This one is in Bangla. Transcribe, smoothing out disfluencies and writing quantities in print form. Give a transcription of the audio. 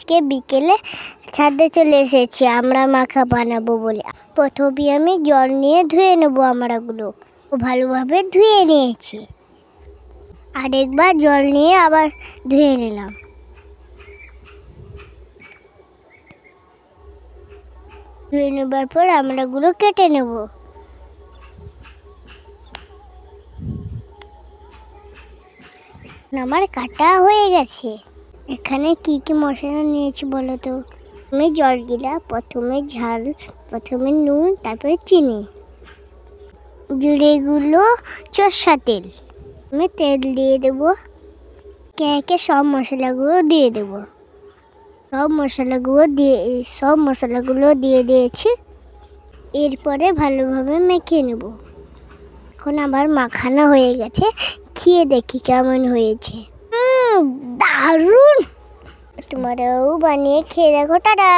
আজকে বিকেলে ছাদে চলে এসেছি আমরা মাখা বানাবো বলে। প্রথমে আমি জল নিয়ে ধুয়ে নেবো আমড়াগুলো। ভালোভাবে ধুয়ে নিয়েছি। আরেকবার জল নিয়ে আবার ধুয়ে নিলাম। ধুয়ে নেবার পর আমড়াগুলো কেটে নেব। আমার কাটা হয়ে গেছে। এখানে কি কি মশলা নিয়েছি বলো তো? আমি জল দিলাম, প্রথমে ঝাল, প্রথমে নুন, তারপরে চিনি, জিরেগুলো, সরষের তেল। আমি তেল দিয়ে দেবো। একে একে সব মশলাগুলো দিয়ে দেবো। সব মশলাগুলো দিয়ে দিয়েছি। এরপরে ভালোভাবে মেখে নেব। এখন আবার মাখানো হয়ে গেছে। খেয়ে দেখি কেমন হয়েছে। দারুণ! তোমরাও বানিয়ে খেয়ে দেখো। টাটা।